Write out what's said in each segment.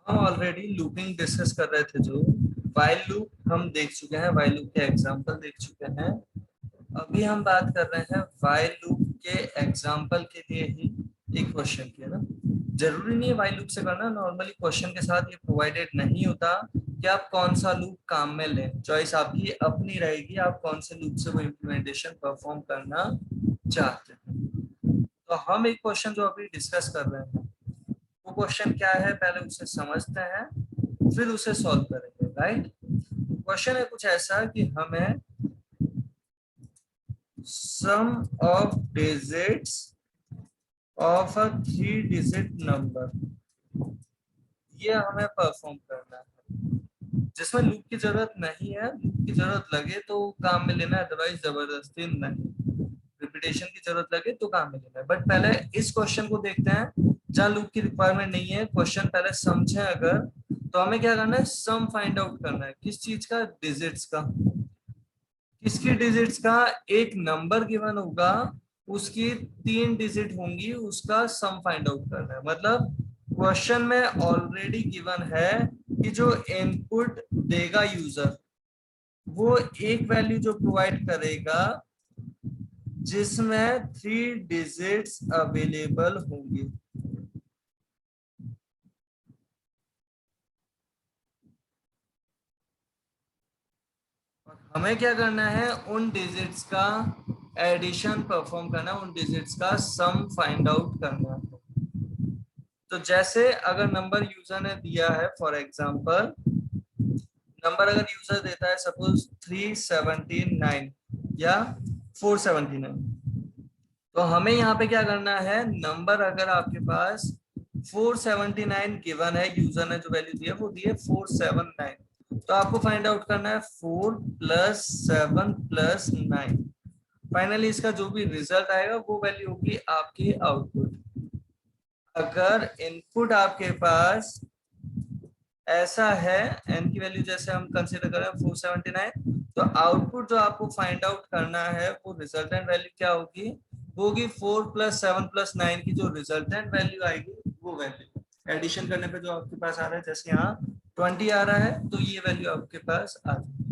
हम already looping discuss कर रहे थे। जो वाइल लूप हम देख चुके हैं, वाइल लूप के एग्जांपल देख चुके हैं। अभी हम बात कर रहे हैं वाइल लूप के एग्जांपल के लिए ही एक क्वेश्चन की, है ना। जरूरी नहीं है वाइल लूप से करना, नॉर्मली क्वेश्चन के साथ ये प्रोवाइडेड नहीं होता कि आप कौन सा लूप काम में लें। चॉइस आपकी अपनी रहेगी, आप कौन से लूप से वो इम्प्लीमेंटेशन परफॉर्म करना चाहते हैं। तो हम एक क्वेश्चन जो अभी डिस्कस कर रहे हैं वो क्वेश्चन क्या है, पहले उसे समझते हैं फिर उसे सॉल्व करेंगे, राइट। क्वेश्चन है कुछ ऐसा कि हमें sum of digits of a 3 digit number ये हमें परफॉर्म करना है, जिसमें लूप की जरूरत नहीं है। लूप की जरूरत लगे तो काम में लेना है, अदरवाइज जबरदस्ती नहीं। रिपीटेशन की जरूरत लगे तो काम में लेना है। बट पहले इस क्वेश्चन को देखते हैं जहाँ लूप की रिक्वायरमेंट नहीं है। क्वेश्चन पहले समझे अगर, तो हमें क्या करना है, सम फाइंड आउट करना है। किस चीज का? डिजिट्स का। किसकी डिजिट्स का? एक नंबर गिवन होगा, उसकी 3 डिजिट होंगी, उसका सम फाइंड आउट करना है। मतलब क्वेश्चन में ऑलरेडी गिवन है कि जो इनपुट देगा यूजर, वो एक वैल्यू जो प्रोवाइड करेगा जिसमें 3 डिजिट्स अवेलेबल होंगी। हमें क्या करना है, उन डिजिट्स का एडिशन परफॉर्म करना है, उन डिजिट्स का सम फाइंड आउट करना है। तो जैसे अगर नंबर यूजर ने दिया है, फॉर एग्जांपल नंबर अगर यूजर देता है सपोज 379 या 479, तो हमें यहाँ पे क्या करना है, नंबर अगर आपके पास 479 गिवन है, यूजर ने जो वैल्यू दी है वो दी है 479, तो आपको फाइंड आउट करना है 4 + 7 + 9। फाइनली इसका जो भी रिजल्ट आएगा वो वैल्यू होगी आपकी आउटपुट। अगर इनपुट आपके पास ऐसा है, एन की वैल्यू जैसे हम कंसीडर करें 479, तो आउटपुट जो आपको फाइंड आउट करना है वो रिजल्टेंट वैल्यू क्या होगी, वो होगी 4 + 7 + 9 की जो रिजल्टेंट वैल्यू आएगी वो वैल्यू। एडिशन करने पे जो आपके पास आ रहा है, जैसे यहाँ 20 आ रहा है तो ये वैल्यू आपके पास आ जाएगी।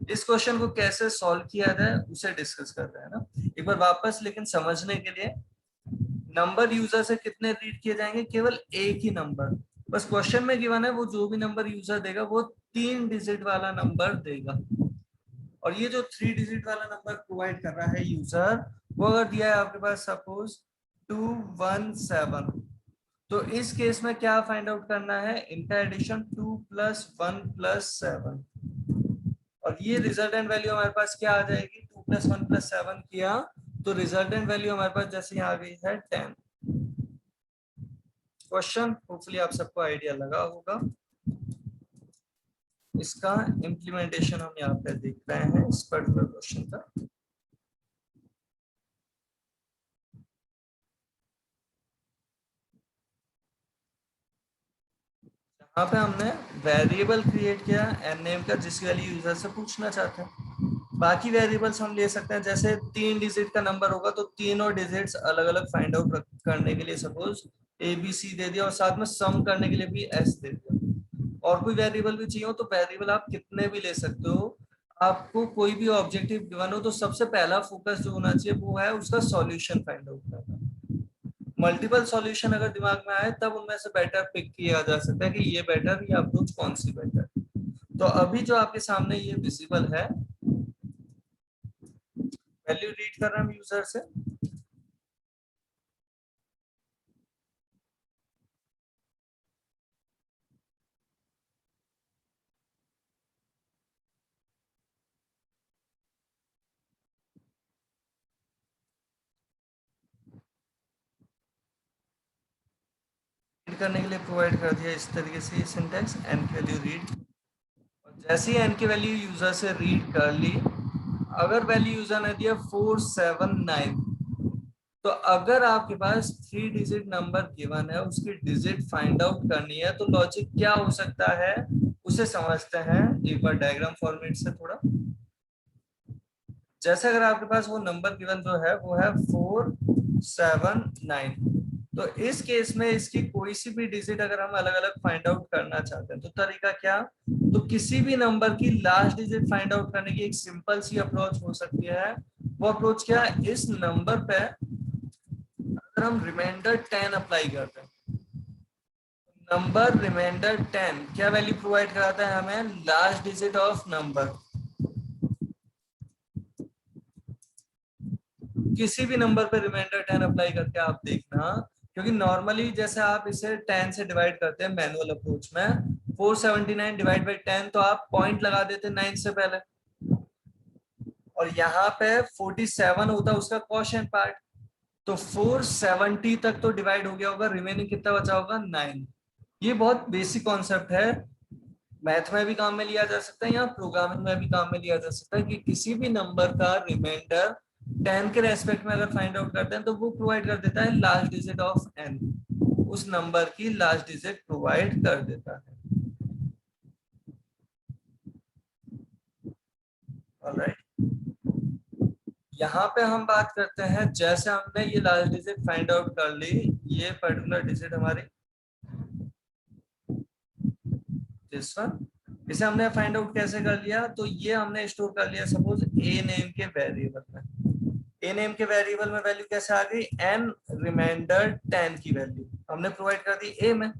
इस क्वेश्चन को कैसे सॉल्व किया जाए उसे डिस्कस कर रहे हैं ना एक बार वापस, लेकिन समझने के लिए। नंबर यूजर से कितने रीड किए जाएंगे? केवल एक ही नंबर। बस क्वेश्चन में गिवन है वो जो भी नंबर यूजर देगा वो 3 डिजिट वाला नंबर देगा। और ये जो 3 डिजिट वाला नंबर प्रोवाइड कर रहा है यूजर, वो अगर दिया है आपके पास सपोज 217, तो इस केस में क्या फाइंड आउट करना है, इनका एडिशन 2 + 1 + 7। और ये रिजल्टेंट वैल्यू हमारे पास क्या आ जाएगी, 2 + 1 + 7 किया तो रिजल्टेंट वैल्यू हमारे पास जैसे यहाँ आ गई है 10। क्वेश्चन होपफुली आप सबको आइडिया लगा होगा। इसका इम्प्लीमेंटेशन हम यहाँ पे देख रहे हैं इस पर्टिकुलर क्वेश्चन का। यहाँ पे हमने वेरिएबल क्रिएट किया एन नेम का, जिसकी वैल्यू यूजर से पूछना चाहते हैं। बाकी वेरिएबल्स हम ले सकते हैं, जैसे 3 डिजिट का नंबर होगा तो तीनों डिजिट्स अलग अलग फाइंड आउट करने के लिए सपोज ABC दे दिया, और साथ में सम करने के लिए भी S दे दिया। और कोई वेरिएबल भी चाहिए हो तो वेरिएबल आप कितने भी ले सकते हो। आपको कोई भी ऑब्जेक्टिव गिवन हो तो सबसे पहला फोकस जो होना चाहिए वो है उसका सॉल्यूशन फाइंड आउट करना। मल्टीपल सॉल्यूशन अगर दिमाग में आए तब उनमें से बेटर पिक किया जा सकता है कि ये बेटर या अप्रोच कौन सी बेटर। तो अभी जो आपके सामने ये विजिबल है, वैल्यू रीड कर रहे हैं हम यूजर से। रीड करने के लिए प्रोवाइड कर दिया इस तरीके से सिंटेक्स, एन की वैल्यू रीड। और जैसे ही एन की वैल्यू यूजर से रीड कर ली, अगर वैल्यू यूजर ने दिया 479, तो अगर आपके पास 3 डिजिट नंबर गिवन है, उसकी डिजिट फाइंड आउट करनी है, तो लॉजिक क्या हो सकता है उसे समझते हैं एक बार डायग्राम फॉर्मेट से थोड़ा। जैसे अगर आपके पास वो नंबर गिवन जो है वो है 479, तो इस केस में इसकी कोई सी भी डिजिट अगर हम अलग अलग फाइंड आउट करना चाहते हैं तो तरीका क्या, तो किसी भी नंबर की लास्ट डिजिट फाइंड आउट करने की एक सिंपल सी अप्रोच हो सकती है। वो अप्रोच क्या, इस नंबर पे अगर हम रिमाइंडर 10 अप्लाई करते हैं, नंबर रिमाइंडर 10 क्या वैल्यू प्रोवाइड कराता है हमें, लास्ट डिजिट ऑफ नंबर। किसी भी नंबर पे रिमाइंडर 10 अप्लाई करके आप देखना, क्योंकि नॉर्मली जैसे आप इसे 10 से डिवाइड करते हैं मैनुअल अप्रोच में, 479 डिवाइड बाई 10 तो आप पॉइंट लगा देते 9 से पहले, और यहाँ पे 47 होता है उसका क्वोशिएंट पार्ट, तो 470 तक तो डिवाइड हो गया होगा, रिमेनिंग कितना बचा होगा 9। ये बहुत बेसिक कॉन्सेप्ट है, मैथ में भी काम में लिया जा सकता है या प्रोग्रामिंग में भी काम में लिया जा सकता है, कि किसी भी नंबर का रिमाइंडर 10 के रेस्पेक्ट में अगर फाइंड आउट करते हैं तो वो प्रोवाइड कर देता है लास्ट डिजिट ऑफ n, उस नंबर की लास्ट डिजिट प्रोवाइड कर देता है। ऑलराइट, यहाँ पे हम बात करते हैं, जैसे हमने ये लास्ट डिजिट फाइंड आउट कर ली, ये पर्टिकुलर डिजिट हमारी दिस वन, इसे हमने फाइंड आउट कैसे कर लिया, तो ये हमने स्टोर कर लिया सपोज a नेम के वेरिएबल में। a नेम के वेरिएबल में वैल्यू कैसे आ गई, n रिमाइंडर 10 की वैल्यू हमने प्रोवाइड कर दी a में।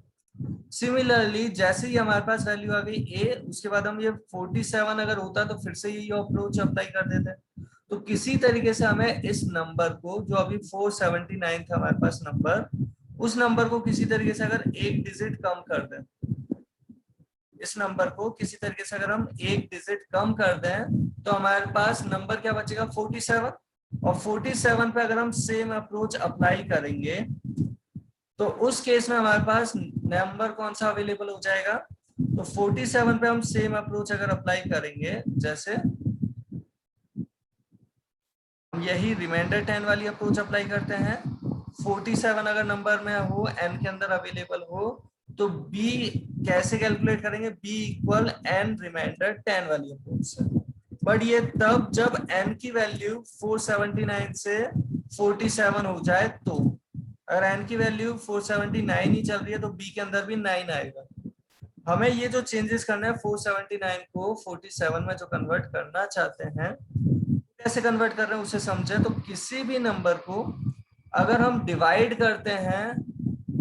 सिमिलरली जैसे ही हमारे पास वैल्यू आ गई a, उसके बाद हम ये 47 अगर होता तो फिर से ये अप्रोच अप्लाई कर देते। तो किसी तरीके से हमें इस नंबर को, जो अभी 479 था हमारे पास नंबर, उस नंबर को किसी तरीके से अगर एक डिजिट कम कर दें, इस नंबर को किसी तरीके से अगर हम एक डिजिट कम कर दें तो हमारे पास नंबर क्या बचेगा 47, और 47 पे अगर हम सेम अप्रोच अप्लाई करेंगे तो उस केस में हमारे पास नंबर कौन सा अवेलेबल हो जाएगा, तो 47 पे हम सेम अप्रोच अगर अप्लाई करेंगे, जैसे यही रिमाइंडर 10 वाली अप्रोच अप्लाई करते हैं, 47 अगर नंबर में हो, n के अंदर अवेलेबल हो, तो b कैसे कैलकुलेट करेंगे, b इक्वल n रिमाइंडर 10 वाली अप्रोच से। बट ये तब जब n की वैल्यू 479 से 47 हो जाए, तो अगर n की वैल्यू 479 ही चल रही है तो b के अंदर भी 9 आएगा। हमें ये जो चेंजेस करना है 479 को 47 में जो कन्वर्ट करना चाहते हैं, कैसे कन्वर्ट कर रहे हैं उसे समझे। तो किसी भी नंबर को अगर हम डिवाइड करते हैं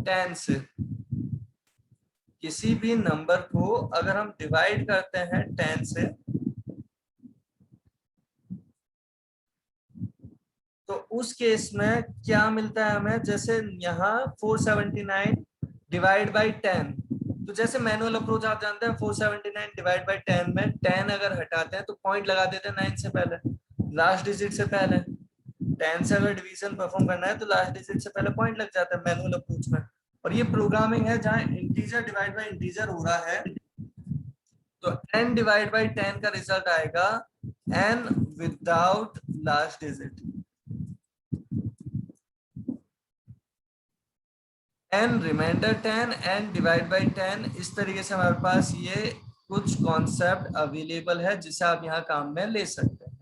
10 से, किसी भी नंबर को अगर हम डिवाइड करते हैं 10 से, तो उस केस में क्या मिलता है हमें, जैसे यहाँ 479 डिवाइड बाई 10, तो जैसे मैनुअल अप्रोच आप जानते हैं 479 डिवाइड बाई 10 में 10 अगर हटाते हैं तो पॉइंट लगा देते हैं 9 से पहले, लास्ट डिजिट से पहले। 10 से अगर डिवीजन परफॉर्म करना है तो लास्ट डिजिट से पहले पॉइंट लग जाता है मैनुअल अप्रोच में। और ये प्रोग्रामिंग है जहां इंटीजर डिवाइड बाय इंटीजर हो रहा है, तो n डिवाइड बाय 10 का रिजल्ट आएगा n without last digit, n reminder 10 n divide by 10। इस तरीके से हमारे पास ये कुछ कॉन्सेप्ट अवेलेबल है जिसे आप यहाँ काम में ले सकते हैं।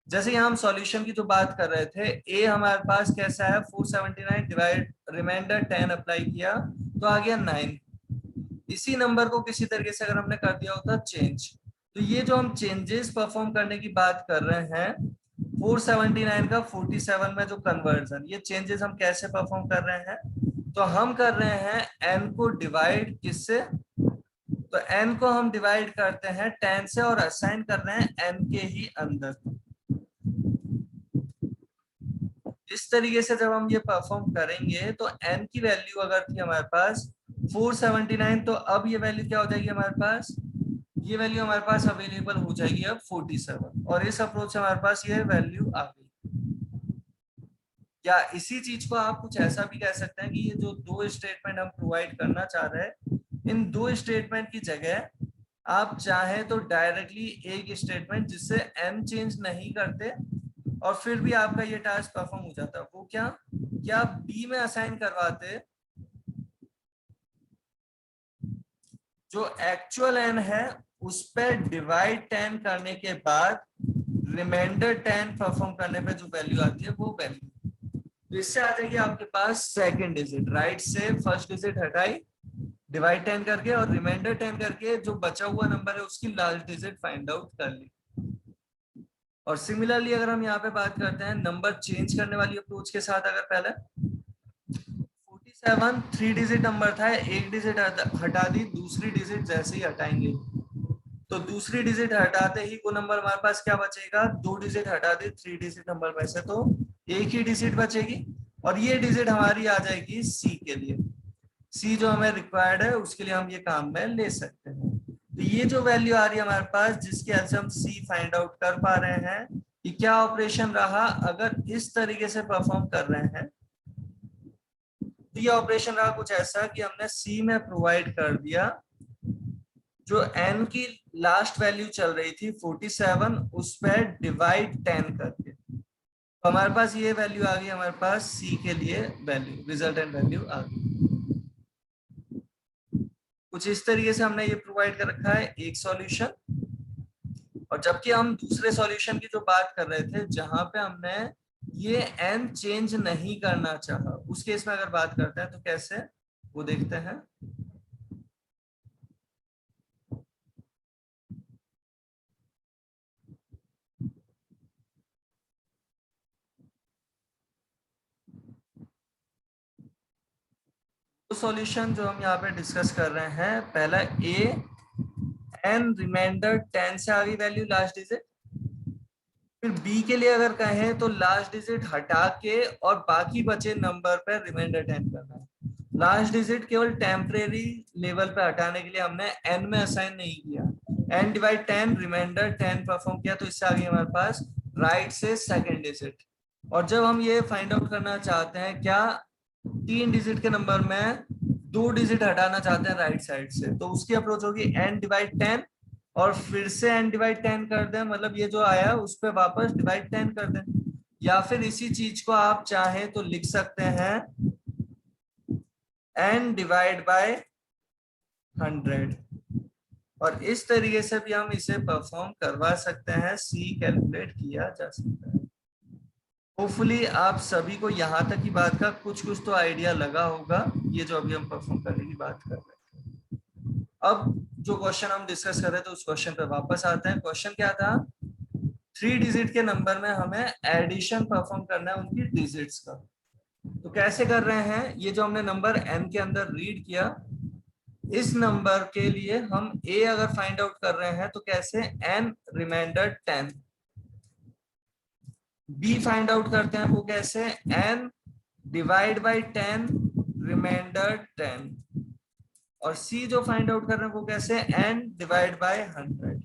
जैसे यहाँ हम सॉल्यूशन की तो बात कर रहे थे, a हमारे पास कैसा है 479 डिवाइड रिमाइंडर 10 अप्लाई किया तो आ गया 9। इसी नंबर को किसी तरीके से अगर हमने कर दिया होता चेंज, तो ये जो हम चेंजेस परफॉर्म करने की बात कर रहे हैं 479 का 47 में जो कन्वर्जन, ये चेंजेस हम कैसे परफॉर्म कर रहे हैं, तो हम कर रहे हैं n को डिवाइड किससे, तो n को हम डिवाइड करते हैं 10 से और असाइन कर रहे हैं n के ही अंदर। इस तरीके से जब हम ये परफॉर्म करेंगे तो n की वैल्यू अगर थी हमारे पास 479, तो अब ये वैल्यू क्या हो जाएगी हमारे पास, ये वैल्यू हमारे पास अवेलेबल हो जाएगी अब 47, और इस अप्रोच से हमारे पास ये वैल्यू आ गई। या इसी चीज को आप कुछ ऐसा भी कह सकते हैं कि ये जो दो स्टेटमेंट हम प्रोवाइड करना चाह रहे हैं, इन दो स्टेटमेंट की जगह आप चाहें तो डायरेक्टली एक स्टेटमेंट जिससे n चेंज नहीं करते और फिर भी आपका ये टास्क परफॉर्म हो जाता है, वो क्या आप b में असाइन करवाते जो एक्चुअल n है उस पर डिवाइड 10 करने के बाद रिमाइंडर 10 परफॉर्म करने पे जो वैल्यू आती है वो वैल्यू। तो इससे आ जाएगी आपके पास सेकंड डिजिट, राइट से फर्स्ट डिजिट हटाई डिवाइड 10 करके और रिमाइंडर 10 करके जो बचा हुआ नंबर है उसकी लास्ट डिजिट फाइंड आउट कर ली। और सिमिलरली अगर हम यहाँ पे बात करते हैं नंबर चेंज करने वाली अप्रोच के साथ, अगर पहले 47 3 डिजिट नंबर था, एक डिजिट हटा दी, दूसरी डिजिट जैसे ही हटाएंगे तो दूसरी डिजिट हटाते ही वो नंबर हमारे पास क्या बचेगा, दो डिजिट हटा दी 3 डिजिट नंबर में से तो एक ही डिजिट बचेगी और ये डिजिट हमारी आ जाएगी सी के लिए। सी जो हमें रिक्वायर्ड है उसके लिए हम ये काम में ले सकते हैं। तो ये जो वैल्यू आ रही है हमारे पास जिसके हेल्प से हम सी फाइंड आउट कर पा रहे हैं कि क्या ऑपरेशन रहा अगर इस तरीके से परफॉर्म कर रहे हैं। तो ये ऑपरेशन रहा कुछ ऐसा कि हमने सी में प्रोवाइड कर दिया जो n की लास्ट वैल्यू चल रही थी 47 उस पर डिवाइड 10 करके, तो हमारे पास ये वैल्यू आ गई, हमारे पास सी के लिए वैल्यू रिजल्टेंट वैल्यू आ गई। कुछ इस तरीके से हमने ये प्रोवाइड कर रखा है एक सॉल्यूशन। और जबकि हम दूसरे सॉल्यूशन की जो बात कर रहे थे जहां पे हमने ये n चेंज नहीं करना चाहा, उस केस में अगर बात करते हैं तो कैसे वो देखते हैं। तो सॉल्यूशन जो हम यहाँ पे डिस्कस कर रहे हैं, पहला ए n रिमाइंडर 10 से आ गई वैल्यू लास्ट डिजिट, फिर बी के लिए अगर कहें तो लास्ट डिजिट हटा के और बाकी बचे नंबर पर रिमाइंडर 10 करना है। लास्ट डिजिट केवल टेम्परेरी लेवल पे हटाने के लिए हमने n में असाइन नहीं किया, n डिवाइड 10 रिमाइंडर 10 परफॉर्म किया, तो इससे आ गई हमारे पास राइट से सेकंड डिजिट। और जब हम ये फाइंड आउट करना चाहते हैं क्या तीन डिजिट के नंबर में दो डिजिट हटाना चाहते हैं राइट साइड से, तो उसकी अप्रोच होगी n डिवाइड 10 और फिर से n डिवाइड 10 कर दें, मतलब ये जो आया उस पर वापस डिवाइड 10 कर दें, या फिर इसी चीज को आप चाहें तो लिख सकते हैं n डिवाइड बाय 100। और इस तरीके से भी हम इसे परफॉर्म करवा सकते हैं, सी कैलकुलेट किया जा सकता है। होपफुली आप सभी को यहाँ तक की बात का कुछ कुछ तो आइडिया लगा होगा, ये जो अभी हम परफॉर्म करने की बात कर रहे थे। अब जो क्वेश्चन हम डिस्कस कर रहे थे उस क्वेश्चन पे वापस आते हैं। क्वेश्चन क्या था, 3 डिजिट के नंबर में हमें एडिशन परफॉर्म करना है उनकी डिजिट्स का। तो कैसे कर रहे हैं, ये जो हमने नंबर n के अंदर रीड किया, इस नंबर के लिए हम a अगर फाइंड आउट कर रहे हैं तो कैसे n reminder 10, b find out करते हैं वो कैसे n डिवाइड बाय 10 रिमाइंडर 10, और c जो फाइंड आउट कर रहे हैं वो कैसे n डिवाइड बाय 100।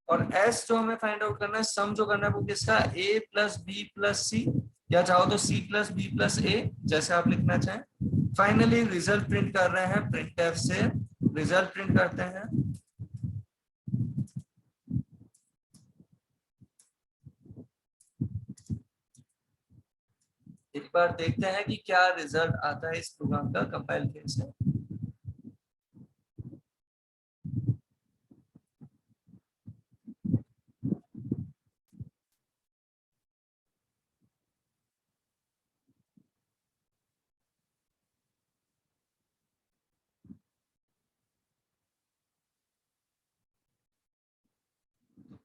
और s जो हमें फाइंड आउट करना है, सम जो करना है वो किसका, a प्लस बी प्लस सी, या चाहो तो c plus B plus a, जैसे आप लिखना चाहें। फाइनली रिजल्ट प्रिंट कर रहे हैं, प्रिंटफ से रिजल्ट प्रिंट करते हैं। एक बार देखते हैं कि क्या रिजल्ट आता है इस प्रोग्राम का कंपाइल कैसे।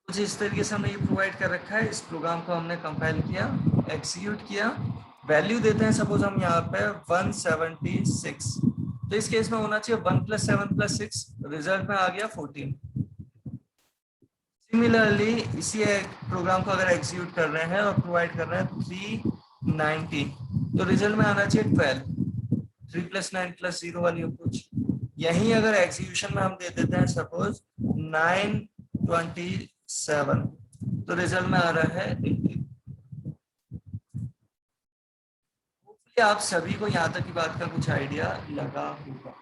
कुछ इस तरीके से हमने ये प्रोवाइड कर रखा है। इस प्रोग्राम को हमने कंपाइल किया, एग्जीक्यूट किया, वैल्यू देते हैं सपोज हम यहाँ पे 176, तो इस केस में होना चाहिए 1 + 7 + 6, रिजल्ट में आ गया 14। सिमिलरली इसी प्रोग्राम को अगर एग्जीक्यूट कर रहे हैं और प्रोवाइड कर रहे हैं 390, तो रिजल्ट में आना चाहिए 12, 3 + 9 + 0 वाली कुछ। यही अगर एग्जीक्यूशन में हम दे देते हैं सपोज 927, तो रिजल्ट में आ रहा है 18। आप सभी को यहाँ तक की बात का कुछ आइडिया लगा होगा।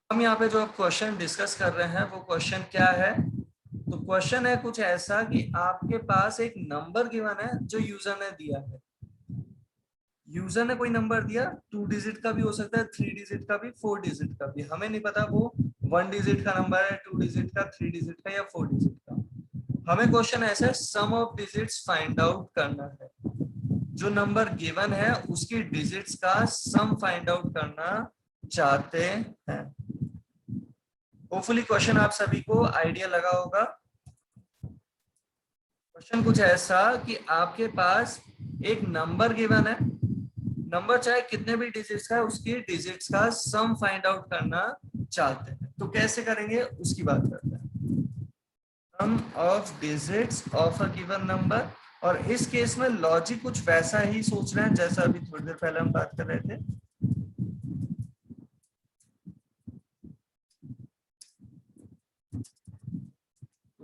हम यहाँ पे जो क्वेश्चन डिस्कस कर रहे हैं वो क्वेश्चन क्या है, तो क्वेश्चन है कुछ ऐसा कि आपके पास एक नंबर गिवन है जो यूजर ने दिया है। यूजर ने कोई नंबर दिया, 2 डिजिट का भी हो सकता है, 3 डिजिट का भी, 4 डिजिट का भी, हमें नहीं पता वो 1 डिजिट का नंबर है, 2 डिजिट का, 3 डिजिट का या 4 डिजिट का। हमें क्वेश्चन ऐसा है सम ऑफ डिजिट्स फाइंड आउट करना है। जो नंबर गिवन है उसकी डिजिट्स का सम फाइंड आउट करना चाहते हैं। होपफुली क्वेश्चन आप सभी को आइडिया लगा होगा। क्वेश्चन कुछ ऐसा कि आपके पास एक नंबर गिवन है, नंबर चाहे कितने भी डिजिट्स का है, उसकी डिजिट्स का सम फाइंड आउट करना चाहते हैं। तो कैसे करेंगे उसकी बात करते हैं। Sum of digits of a given number, और इस केस में लॉजिक कुछ वैसा ही सोच रहे हैं जैसा अभी थोड़ी देर पहले हम बात कर रहे थे।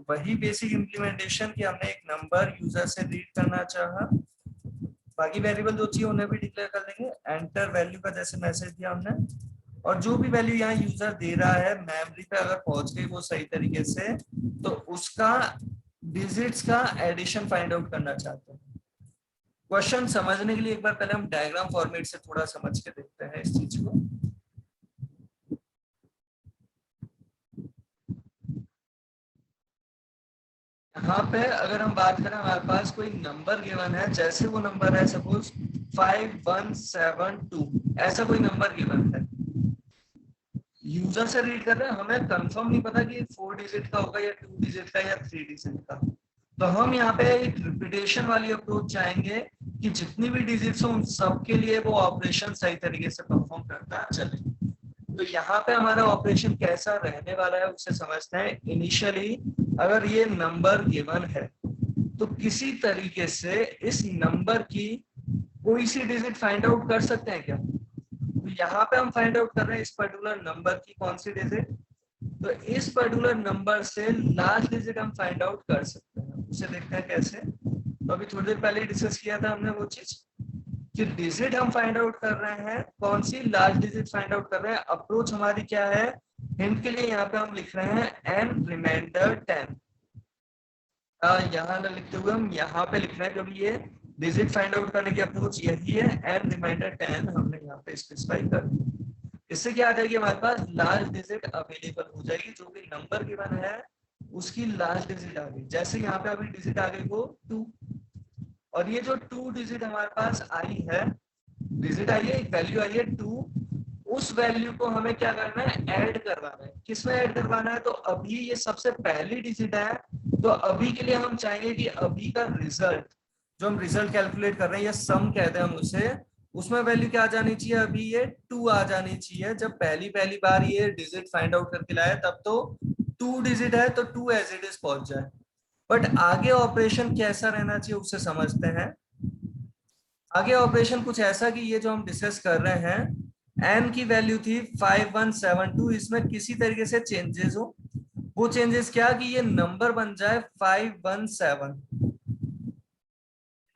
वही बेसिक इम्प्लीमेंटेशन कि हमने एक नंबर यूजर से रीड करना चाहा, बाकी वेरिएबल जो चाहिए उन्हें भी डिक्लेयर कर लेंगे। एंटर वैल्यू का जैसे मैसेज दिया हमने, और जो भी वैल्यू यहाँ यूजर दे रहा है मेमोरी पे अगर पहुंच गई वो सही तरीके से, तो उसका डिजिट्स का एडिशन फाइंड आउट करना चाहते हैं। क्वेश्चन समझने के लिए एक बार पहले हम डायग्राम फॉर्मेट से थोड़ा समझ के देखते हैं इस चीज को। यहाँ पे अगर हम बात करें, हमारे पास कोई नंबर गिवन है, जैसे वो नंबर है सपोज 5172, ऐसा कोई नंबर गिवन है, यूजर से रीड कर रहे हैं, हमें कंफर्म नहीं पता कि 4 डिजिट का होगा या 2 डिजिट का या 3 डिजिट का। तो हम यहाँ पे एक रिपीटेशन वाली अप्रोच चाहेंगे कि जितनी भी डिजिट्स हो उन सबके लिए वो ऑपरेशन सही तरीके से परफॉर्म करता चले। तो यहाँ पे हमारा ऑपरेशन कैसा रहने वाला है उसे समझते हैं। इनिशियली अगर ये नंबर गिवन है तो किसी तरीके से इस नंबर की कोई सी डिजिट फाइंड आउट कर सकते हैं क्या? तो यहाँ पे हम फाइंड आउट कर रहे हैं इस पर्टिकुलर नंबर की कौन सी डिजिट, तो इस पर्टिकुलर नंबर से लास्ट डिजिट हम फाइंड आउट कर सकते हैं। उसे देखते हैं कैसे। तो अभी थोड़ी देर पहले डिस्कस किया था हमने वो चीज कि डिजिट हम फाइंड आउट कर रहे हैं, कौन सी लास्ट डिजिट फाइंड आउट कर रहे हैं। अप्रोच हमारी क्या है, हिंट के लिए यहाँ पे हम लिख रहे हैं एन रिमाइंडर 10। यहाँ ना लिखते हुए हम यहाँ पे लिख रहे हैं क्योंकि ये डिजिट फाइंड आउट करने की अप्रोच यही है। एन रिमाइंडर 10 हमने यहाँ पे स्पेसिफाई कर दिया। इससे क्या आ जाएगी, हमारे पास लास्ट डिजिट अवेलेबल हो जाएगी, जो भी नंबर गिवन है उसकी लास्ट डिजिट आ गई। जैसे यहाँ पे अभी डिजिट आ गई वो 2, और ये जो 2 डिजिट हमारे पास आई है, डिजिट आई है, एक वैल्यू आई है 2, उस वैल्यू को हमें क्या करना है, ऐड करवाना है। किसमें ऐड करवाना है, तो अभी ये सबसे पहली डिजिट है, तो अभी के लिए हम चाहेंगे कि अभी का रिजल्ट, जो हम रिजल्ट कैलकुलेट कर रहे हैं या सम कहते हैं हम उसे, उसमें वैल्यू क्या आ जानी चाहिए, अभी ये 2 आ जानी चाहिए। जब पहली बार ये डिजिट फाइंड आउट करके लाया तब तो 2 डिजिट है, तो 2 एज इट इज पहुंच जाए। बट आगे ऑपरेशन कैसा रहना चाहिए उसे समझते हैं। आगे ऑपरेशन कुछ ऐसा कि ये जो हम डिस्कस कर रहे हैं, एन की वैल्यू थी 5172, इसमें किसी तरीके से चेंजेस हो। वो चेंजेस क्या कि ये नंबर बन जाए 517,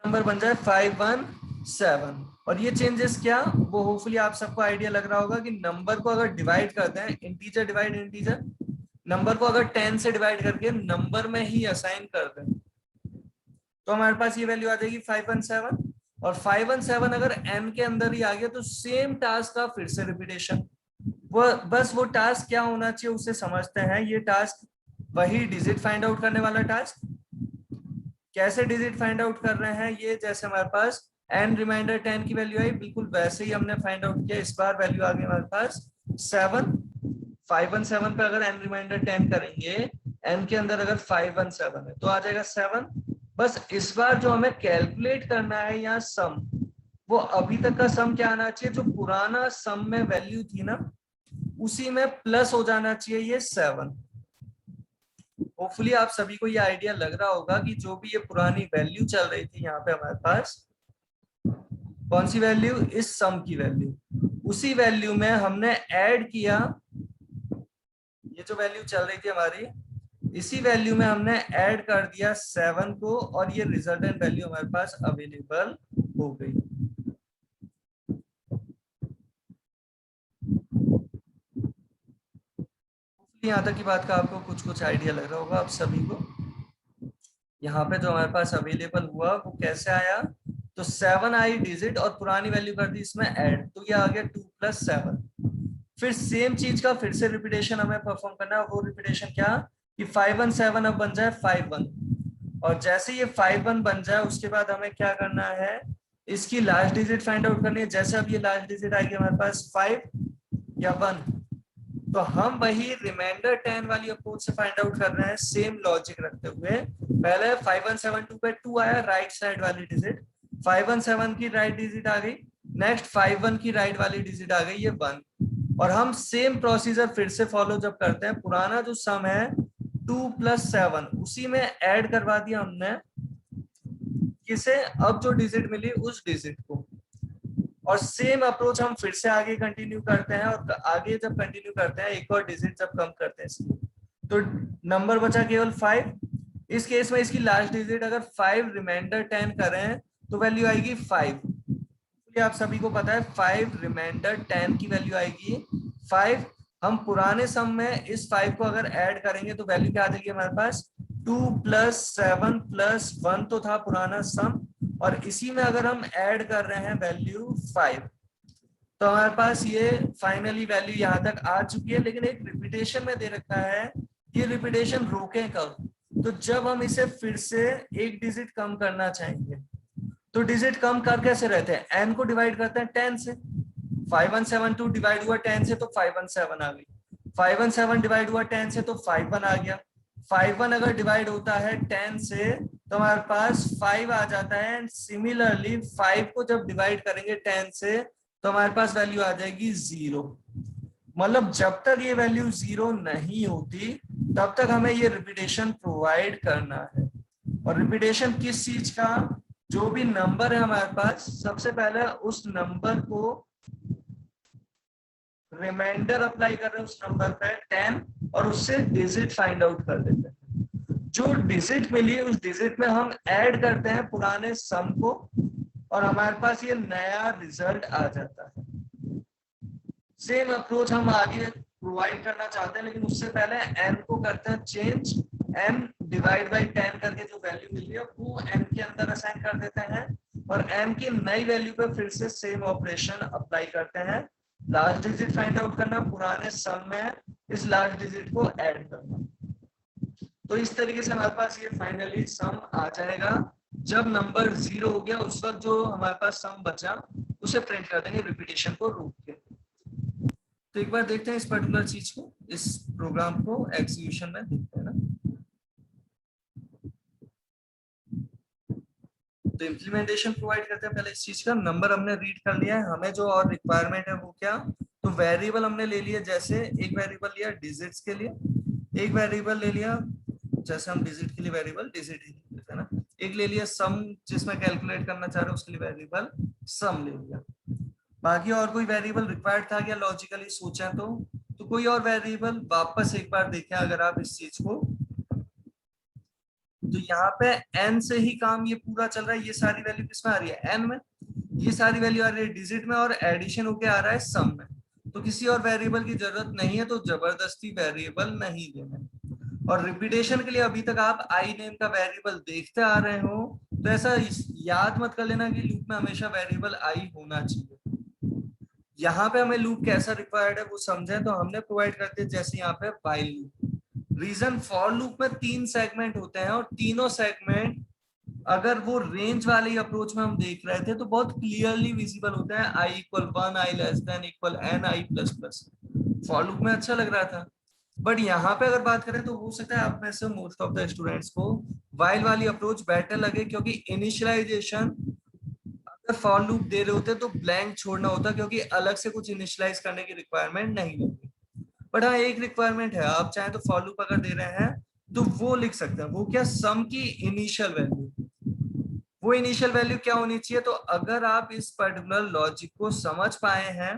नंबर बन जाए 517। और ये चेंजेस क्या, वो होपफुली आप सबको आइडिया लग रहा होगा कि नंबर को अगर डिवाइड करते हैं, इंटीजर डिवाइड इंटीजर, नंबर को अगर 10 से डिवाइड करके नंबर में ही असाइन कर दें तो हमारे पास ये वैल्यू आ जाएगी 517। और 517 अगर n के अंदर ही आ गया तो सेम टास्क का फिर से रिपीटेशन। वो बस वो टास्क क्या होना चाहिए उसे समझते हैं। ये टास्क वही डिजिट फाइंड आउट करने वाला टास्क। कैसे डिजिट फाइंड आउट कर रहे हैं, ये जैसे हमारे पास n रिमाइंडर 10 की वैल्यू आई, बिल्कुल वैसे ही हमने फाइंड आउट किया। इस बार वैल्यू आ गई हमारे पास 7। 517 पे अगर n रिमाइंडर 10 करेंगे, n के अंदर अगर 517 है तो आ जाएगा 7। बस इस बार जो हमें कैलकुलेट करना है यहाँ सम, वो अभी तक का सम क्या आना चाहिए, जो पुराना सम में वैल्यू थी ना उसी में प्लस हो जाना चाहिए ये 7। होपफुली आप सभी को ये आइडिया लग रहा होगा कि जो भी ये पुरानी वैल्यू चल रही थी यहाँ पे हमारे पास, कौन सी वैल्यू, इस सम की वैल्यू, उसी वैल्यू में हमने ऐड किया। ये जो वैल्यू चल रही थी हमारी, इसी वैल्यू में हमने ऐड कर दिया 7 को, और ये रिजल्टेंट वैल्यू हमारे पास अवेलेबल हो गई। यहाँ तक की बात का आपको कुछ कुछ आइडिया लग रहा होगा आप सभी को। यहाँ पे जो हमारे पास अवेलेबल हुआ वो कैसे आया, तो 7 आई डिजिट और पुरानी वैल्यू कर दी इसमें ऐड, तो ये आ गया 2 + 7। फिर सेम चीज का फिर से रिपीटेशन हमें परफॉर्म करना है। वो रिपीटेशन क्या कि 517 अब बन जाए 51, और जैसे ये 51 बन जाए उसके बाद हमें क्या करना है, इसकी लास्ट डिजिट फाइंड आउट करनी है। जैसे अब ये लास्ट डिजिट आएगी हमारे पास 5 या 1, तो हम वही रिमाइंडर 10 वाली अप्रोच से फाइंड आउट कर रहे हैं, सेम लॉजिक रखते हुए। पहले 5172 पे 2 आया राइट साइड वाली डिजिट, 517 की राइट डिजिट आ गई, नेक्स्ट 51 की राइट वाली डिजिट आ गई ये 1, और हम सेम प्रोसीजर फिर से फॉलो जब करते हैं, पुराना जो सम है 2 + 7 उसी में ऐड करवा दिया हमने किसे, अब जो डिजिट मिली उस डिजिट को, और सेम अप्रोच हम फिर से आगे कंटिन्यू करते हैं। और आगे जब कंटिन्यू करते हैं एक और डिजिट जब कम करते हैं इसकी, तो नंबर बचा केवल 5। इस केस में इसकी लास्ट डिजिट अगर 5 रिमाइंडर 10 करें तो वैल्यू आएगी 5। तो आप सभी को पता है 5 रिमाइंडर 10 की वैल्यू आएगी 5। हम पुराने सम में इस 5 को अगर ऐड करेंगे तो वैल्यू क्या आ जाएगी हमारे पास, 2 + 7 + 1 तो था पुराना सम, और इसी में अगर हम ऐड कर रहे हैं वैल्यू 5, तो हमारे पास ये फाइनली वैल्यू यहाँ तक आ चुकी है। लेकिन एक रिपीटेशन में दे रखा है, ये रिपीटेशन रोके कब, तो जब हम इसे फिर से एक डिजिट कम करना चाहेंगे। तो डिजिट कम कर कैसे रहते हैं, n को डिवाइड करते हैं 10 से, 5172 डिवाइड हुआ 10 से तो 517 आ गई, 517 डिवाइड हुआ 10 से तो 51 आ गया, 51 अगर डिवाइड होता है 10 से तो हमारे पास 5 आ जाता है। एंड सिमिलरली 5 को जब डिवाइड करेंगे 10 से तो हमारे पास वैल्यू आ जाएगी 0। मतलब जब तक ये वैल्यू 0 नहीं होती तब तक हमें ये रिपीटेशन प्रोवाइड करना है। और रिपीटेशन किस चीज का, जो भी नंबर है हमारे पास सबसे पहले उस नंबर को रिमाइंडर अप्लाई कर रहे हैं उस नंबर पे 10, और उससे डिजिट फाइंड आउट कर देते हैं। जो डिजिट मिली उस डिजिट में हम ऐड करते हैं पुराने सम को, और हमारे पास ये नया रिजल्ट आ जाता है। सेम अप्रोच हम आगे प्रोवाइड करना चाहते हैं, लेकिन उससे पहले n को करते हैं चेंज, n डिवाइड बाई 10 करके जो वैल्यू मिली है वो n के अंदर असाइन कर देते हैं, और n की नई वैल्यू पे फिर से सेम ऑपरेशन अप्लाई करते हैं। लास्ट डिजिट फाइंड आउट करना, पुराने सम में इस लास्ट डिजिट को ऐड करना। तो इस तरीके से हमारे पास ये फाइनली सम आ जाएगा। जब नंबर 0 हो गया उस वक्त जो हमारे पास सम बचा उसे प्रिंट कर देंगे रिपीटेशन को रोक के। तो एक बार देखते हैं इस पर्टिकुलर चीज को, इस प्रोग्राम को एग्जीक्यूशन में देखते हैं ना। तो इम्प्लीमेंटेशन प्रोवाइड करते हैं पहले इस चीज का। नंबर हमने रीड कर लिया है, हमें जो और रिक्वायरमेंट है वो क्या, तो वेरिएबल हमने ले लिया, जैसे एक वेरिएबल लिया डिजिट्स के लिए, एक वेरिएबल ले लिया, जैसे हम डिजिट के लिए वेरिएबल डिजिट ही लेते हैं ना, एक ले लिया सम जिसमें कैलकुलेट करना चाह रहे हैं उसके लिए वेरिएबल सम ले लिया। बाकी और कोई वेरिएबल रिक्वायर्ड था क्या लॉजिकली सोचा तो कोई और वेरिएबल वापस एक बार देखें अगर आप इस चीज को, तो यहाँ पे n से ही काम ये पूरा चल रहा है। ये सारी वैल्यू किसमें आ रही है, n में, ये सारी वैल्यू आ रही है डिजिट में, और एडिशन होके आ रहा है सम में। तो किसी और वेरिएबल की जरूरत नहीं है, तो जबरदस्ती वेरिएबल नहीं देना। और रिपीटेशन के लिए अभी तक आप आई नेम का वेरिएबल देखते आ रहे हो, तो ऐसा याद मत कर लेना कि लूप में हमेशा वेरिएबल आई होना चाहिए। यहाँ पे हमें लूप कैसा रिक्वायर्ड है वो समझे, तो हमने प्रोवाइड करते हैं जैसे यहाँ पे while loop. Reason for loop में 3 सेगमेंट होते हैं, और तीनों सेगमेंट अगर वो रेंज वाली अप्रोच में हम देख रहे थे तो बहुत क्लियरली विजिबल होता है, i = 1, i <= n, i++। For loop में अच्छा लग रहा था, बट यहाँ पे अगर बात करें तो हो सकता है आप में से मोस्ट ऑफ द स्टूडेंट्स को व्हाइल वाली अप्रोच बेटर लगे, क्योंकि इनिशियलाइजेशन अगर फॉर लूप दे रहे होते तो ब्लैंक छोड़ना होता, क्योंकि अलग से कुछ इनिशियलाइज करने की रिक्वायरमेंट नहीं होती। बट हाँ एक रिक्वायरमेंट है, आप चाहें तो फॉर लूप अगर दे रहे हैं तो वो लिख सकते हैं। वो क्या, सम की इनिशियल वैल्यू, वो इनिशियल वैल्यू क्या होनी चाहिए। तो अगर आप इस पर्टिकुलर लॉजिक को समझ पाए हैं,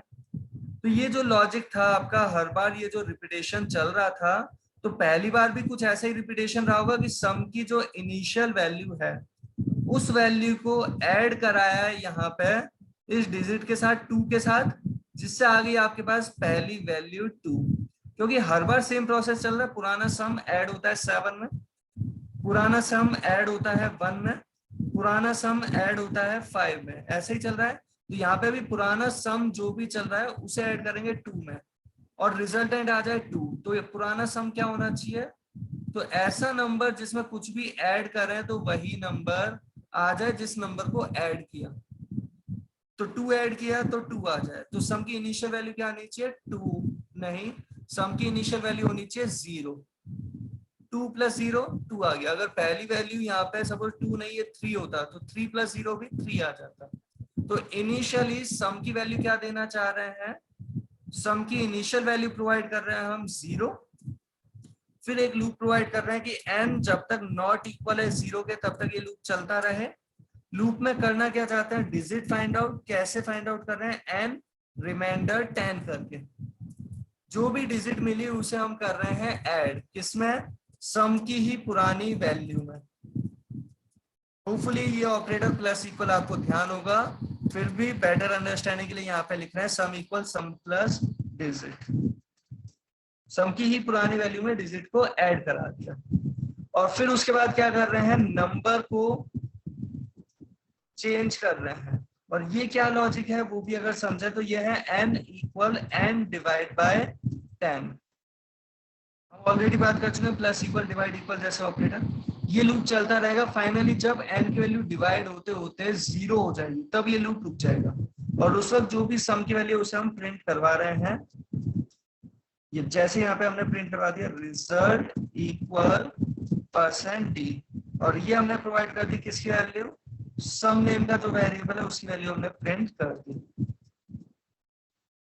तो ये जो लॉजिक था आपका, हर बार ये जो रिपीटेशन चल रहा था, तो पहली बार भी कुछ ऐसा ही रिपीटेशन रहा होगा कि सम की जो इनिशियल वैल्यू है उस वैल्यू को ऐड कराया है यहाँ पे इस डिजिट के साथ 2 के साथ, जिससे आ गई आपके पास पहली वैल्यू 2। क्योंकि हर बार सेम प्रोसेस चल रहा है, पुराना सम ऐड होता है 7 में, पुराना सम ऐड होता है 1 में, पुराना सम ऐड होता है 5 में, ऐसे ही चल रहा है। तो यहाँ पे भी पुराना सम जो भी चल रहा है उसे ऐड करेंगे 2 में, और रिजल्टेंट आ जाए 2, तो ये पुराना सम क्या होना चाहिए? तो ऐसा नंबर जिसमें कुछ भी ऐड कर रहे हैं तो वही नंबर आ जाए जिस नंबर को ऐड किया। तो 2 ऐड किया तो 2 आ जाए। तो सम की इनिशियल वैल्यू क्या आनी चाहिए? 2 नहीं, सम की इनिशियल वैल्यू होनी चाहिए 0। 2 प्लस 0 2 आ गया। अगर पहली वैल्यू यहाँ पे सपोज 2 नहीं है 3 होता तो 3 प्लस 0 भी 3 आ जाता। तो इनिशियली सम की वैल्यू क्या देना चाह रहे हैं? सम की इनिशियल वैल्यू प्रोवाइड कर रहे हैं हम 0। फिर एक लूप प्रोवाइड कर रहे हैं कि n जब तक नॉट इक्वल है 0 के तब तक ये लूप चलता रहे। लूप में करना क्या चाहते हैं? Digit find out. कैसे फाइंड आउट कर रहे हैं? n रिमाइंडर 10 करके जो भी डिजिट मिली उसे हम कर रहे हैं ऐड। किसमें? सम की ही पुरानी वैल्यू में। होपफुली ये ऑपरेटर प्लस इक्वल आपको ध्यान होगा। फिर भी बेटर अंडरस्टैंडिंग के लिए यहाँ पे लिख रहे हैं sum equal sum plus digit. Sum की ही पुरानी वैल्यू में डिजिट को ऐड करा दिया। और फिर उसके बाद क्या कर रहे हैं? नंबर को चेंज कर रहे हैं। और ये क्या लॉजिक है वो भी अगर समझे तो ये है n equal n divide by 10। हम ऑलरेडी बात कर चुके हैं प्लस इक्वल डिवाइड इक्वल जैसे ऑपरेटर। ये लूप चलता रहेगा। फाइनली जब n की वैल्यू डिवाइड होते होते 0 हो जाएगी तब ये लूप रुक जाएगा। और उस वक्त जो भी सम की वैल्यू उसे हम प्रिंट करवा रहे हैं। ये जैसे यहाँ पे हमने प्रिंट करवा दिया रिजल्ट इक्वल %d। और ये हमने प्रोवाइड कर दी किसकी वैल्यू? सम नेम का जो वेरिएबल है उसकी वैल्यू हमने प्रिंट कर दी।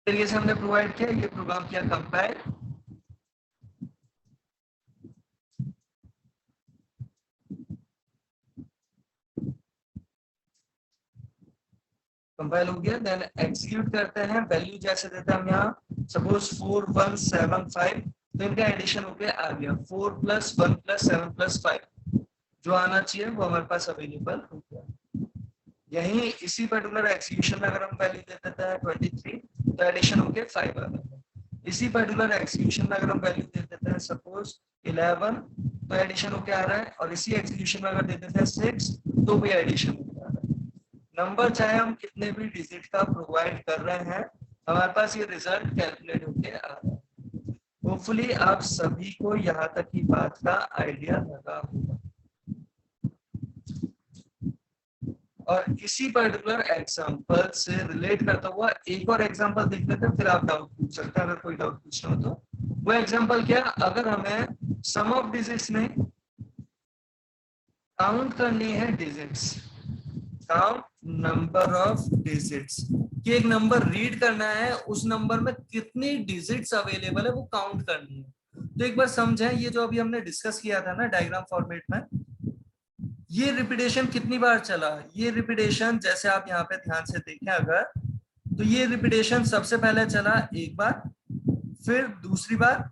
तरीके से हमने प्रोवाइड किया। ये प्रोग्राम किया कंपाइल। कंपाइल हो गया। देन एग्जीक्यूट करते हैं। वैल्यू जैसे देते हैं हम यहाँ सपोज 4175 तो इनका एडिशन होके आ गया 4 + 1 + 7 + 5 जो आना चाहिए वो हमारे पास अवेलेबल हो गया। यही इसी पर्टिकुलर एग्जीक्यूशन में अगर हम वैल्यू दे देते हैं 23 तो एडिशन होके 5 आ गया। इसी पर्टिकुलर एग्जीक्यूशन में अगर हम वैल्यू दे देते हैं सपोज 11 तो एडिशन होके आ रहा है। और इसी एग्जीक्यूशन में अगर दे देते हैं 6 तो भी एडिशन होके आ रहा है। नंबर चाहे हम कितने भी डिजिट का प्रोवाइड कर रहे हैं हमारे पास ये रिजल्ट कैलकुलेट होके आ रहा है। होपफुली आप सभी को यहाँ तक की बात का आइडिया लगा होगा। और इसी पर्टिकुलर एग्जांपल से रिलेट करता हुआ एक और एग्जांपल देख लेते हैं। फिर आप डाउट पूछ सकते हैं अगर कोई डाउट पूछना हो तो। वो एग्जांपल क्या? अगर हमें सम ऑफ डिजिट्स में काउंट करनी है digits, count number of digits कि एक नंबर रीड करना है उस नंबर में कितनी डिजिट्स अवेलेबल है वो काउंट करनी है। तो एक बार समझें ये जो अभी हमने डिस्कस किया था ना डायग्राम फॉर्मेट में, ये रिपीटेशन कितनी बार चला? ये रिपीटेशन जैसे आप यहाँ पे ध्यान से देखें अगर तो ये रिपीटेशन सबसे पहले चला एक बार, फिर दूसरी बार,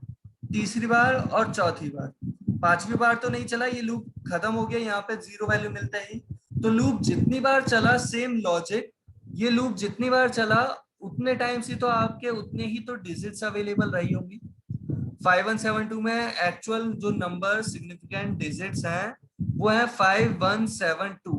तीसरी बार और चौथी बार। पांचवी बार तो नहीं चला, ये लूप खत्म हो गया यहाँ पे 0 वैल्यू मिलता ही। तो लूप जितनी बार चला सेम लॉजिक, ये लूप जितनी बार चला उतने टाइम्स ही तो आपके उतने ही तो डिजिट्स अवेलेबल रही होंगी। 5172 में एक्चुअल जो नंबर सिग्निफिकेंट डिजिट्स हैं वो है 5172।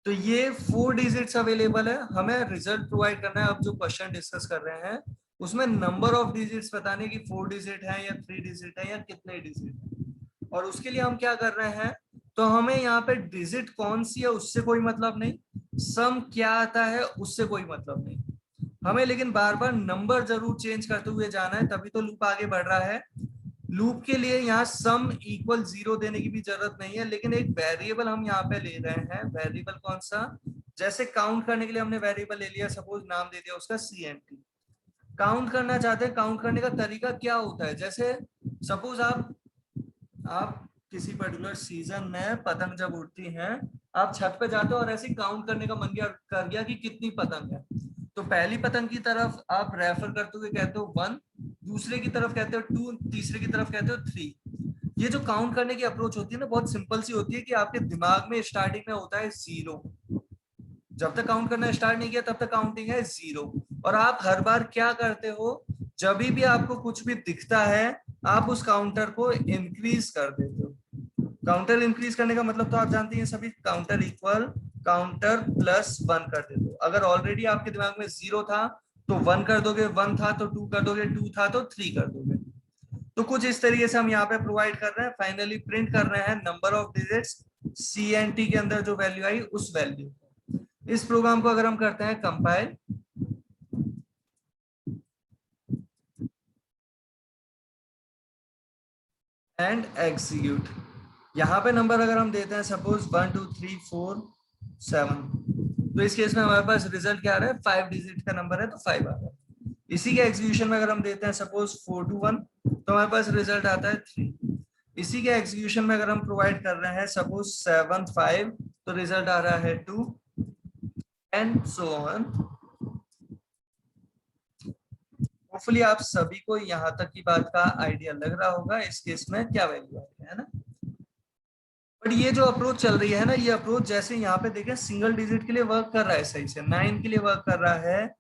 तो ये 4 डिजिट्स अवेलेबल है। हमें रिजल्ट प्रोवाइड करना है। अब जो क्वेश्चन डिस्कस कर रहे हैं उसमें नंबर ऑफ डिजिट्स बताने की 4 डिजिट है या 3 डिजिट है या कितने डिजिट है। और उसके लिए हम क्या कर रहे हैं? तो हमें यहाँ पे डिजिट कौन सी है उससे कोई मतलब नहीं, सम क्या आता है उससे कोई मतलब नहीं हमें, लेकिन बार बार नंबर जरूर चेंज करते हुए जाना है तभी तो लूप आगे बढ़ रहा है। लूप के लिए यहाँ सम इक्वल 0 देने की भी जरूरत नहीं है, लेकिन एक वेरिएबल हम यहाँ पे ले रहे हैं। वेरिएबल कौन सा? जैसे काउंट करने के लिए हमने वेरिएबल ले लिया, सपोज नाम दे दिया उसका CNT। काउंट करना चाहते हैं, काउंट करने का तरीका क्या होता है? जैसे सपोज आप किसी पर्टिकुलर सीजन में पतंग जब उड़ती हैं आप छत पे जाते हो और ऐसे काउंट करने का मन कर गया कि कितनी पतंग है, तो पहली पतंग की तरफ आप रेफर करते हुए कहते हो 1, दूसरे की तरफ कहते हो 2, तीसरे की तरफ कहते हो 3। ये जो काउंट करने की अप्रोच होती है ना बहुत सिंपल सी होती है कि आपके दिमाग में स्टार्टिंग में होता है 0। जब तक काउंट करना स्टार्ट नहीं किया तब तक काउंटिंग है 0। और आप हर बार क्या करते हो? जब भी आपको कुछ भी दिखता है आप उस काउंटर को इंक्रीज कर देते हो। काउंटर इंक्रीज करने का मतलब तो आप जानते हैं सभी, काउंटर इक्वल काउंटर +1 कर देते हो। अगर ऑलरेडी आपके दिमाग में 0 था तो 1 कर दोगे, 1 था तो 2 कर दोगे, 2 था तो 3 कर दोगे। तो कुछ इस तरीके से हम यहाँ पे प्रोवाइड कर रहे हैं। फाइनली प्रिंट कर रहे हैं नंबर ऑफ डिजिट्स CNT के अंदर जो वैल्यू आई उस वैल्यू। इस प्रोग्राम को अगर हम करते हैं कंपाइल एंड एग्जीक्यूट, यहाँ पे नंबर अगर हम देते हैं सपोज 1 2 3 4 7, तो इस केस में हमारे पास रिजल्ट क्या आ रहा है, 5 डिजिट का नंबर है तो 5 आ रहा है। इसी के एग्जीक्यूशन में अगर हम देते हैं सपोज 4 2 1, तो हमारे पास रिजल्ट आता है 3। इसी के एग्जीक्यूशन में अगर हम प्रोवाइड कर रहे हैं सपोज 7 5, तो रिजल्ट आ रहा है 2 एंड सो ऑन। होपफुली आप सभी को यहाँ तक की बात का आइडिया लग रहा होगा इस केस में क्या वैल्यू है ना। बट ये जो अप्रोच चल रही है ना, ये अप्रोच जैसे यहाँ पे देखें सिंगल डिजिट के लिए वर्क कर रहा है सही से, 9 के लिए वर्क कर रहा है,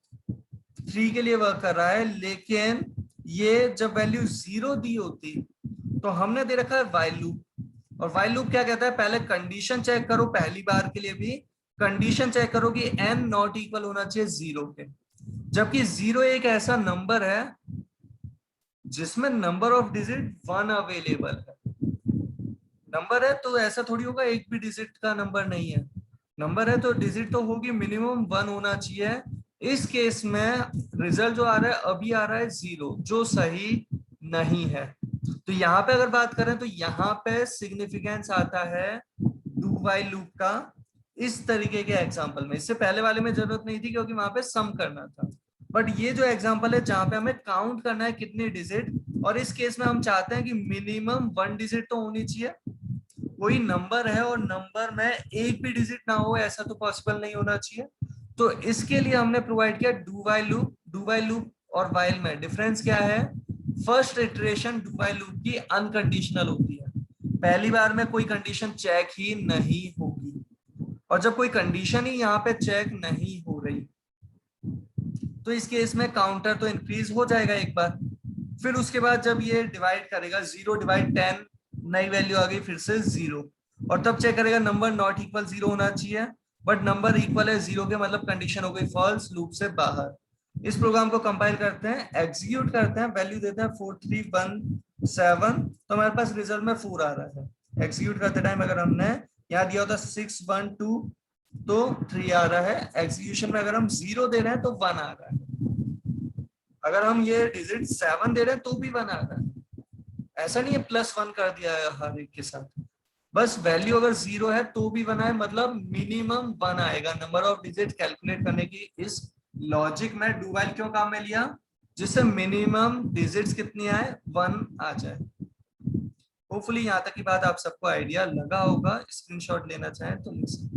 3 के लिए वर्क कर रहा है, लेकिन ये जब वैल्यू 0 दी होती तो हमने दे रखा है व्हाइल लूप। और व्हाइल लूप क्या कहता है, पहले कंडीशन चेक करो, पहली बार के लिए भी कंडीशन चेक करो कि n नॉट इक्वल होना चाहिए 0 के, जबकि 0 एक ऐसा नंबर है जिसमें नंबर ऑफ डिजिट 1 अवेलेबल है। नंबर है तो ऐसा थोड़ी होगा एक भी डिजिट का नंबर नहीं है, नंबर है तो डिजिट तो होगी, मिनिमम 1 होना चाहिए। इस केस में रिजल्ट जो आ रहा है अभी आ रहा है 0, जो सही नहीं है। तो यहाँ पे अगर बात करें तो यहाँ पे सिग्निफिकेंस आता है डू व्हाइल लूप का इस तरीके के एग्जांपल में। इससे पहले वाले में जरूरत नहीं थी क्योंकि वहां पे सम करना था, बट ये जो एग्जांपल है जहां पे हमें काउंट करना है कितने डिजिट, और इस केस में हम चाहते हैं कि मिनिमम 1 डिजिट तो होनी चाहिए। कोई नंबर है और नंबर में एक भी डिजिट ना हो ऐसा तो पॉसिबल नहीं होना चाहिए। तो इसके लिए हमने प्रोवाइड किया do while loop. Do while loop और व्हाइल में डिफरेंस क्या है, first iteration do while loop की अनकंडीशनल होती है, पहली बार में कोई कंडीशन चेक ही नहीं होगी, और जब कोई कंडीशन ही यहाँ पे चेक नहीं हो रही तो इस केस में काउंटर तो इंक्रीज हो जाएगा एक बार, फिर उसके बाद जब ये डिवाइड करेगा 0 डिवाइड 10, नई वैल्यू आ गई फिर से 0, और तब चेक करेगा नंबर नॉट इक्वल 0 होना चाहिए, बट नंबर इक्वल है 0 के, मतलब कंडीशन हो गई फॉल्स, लूप से बाहर। इस प्रोग्राम को कंपाइल करते हैं, एग्जीक्यूट करते हैं, वैल्यू देते हैं 4317, तो हमारे पास रिजल्ट में 4 आ रहा है। एग्जीक्यूट करते टाइम अगर हमने यहाँ दिया होता 612 तो 3 आ रहा है, एग्जीक्यूशन में अगर हम 0 दे रहे हैं तो 1 आ रहा है, अगर हम ये डिजिट 7 दे रहे हैं तो भी 1 आ रहा है। ऐसा नहीं है +1 कर दिया है हर एक के साथ, बस वैल्यू अगर 0 है तो भी 1 आए, मतलब मिनिमम 1 आएगा नंबर ऑफ डिजिट कैलकुलेट करने की। इस लॉजिक में डू व्हाइल क्यों काम में लिया, जिससे मिनिमम डिजिट्स कितनी आए, 1 आ जाए। होपफुली यहाँ तक की बात आप सबको आइडिया लगा होगा, स्क्रीनशॉट लेना चाहें तो ले सकते हैं।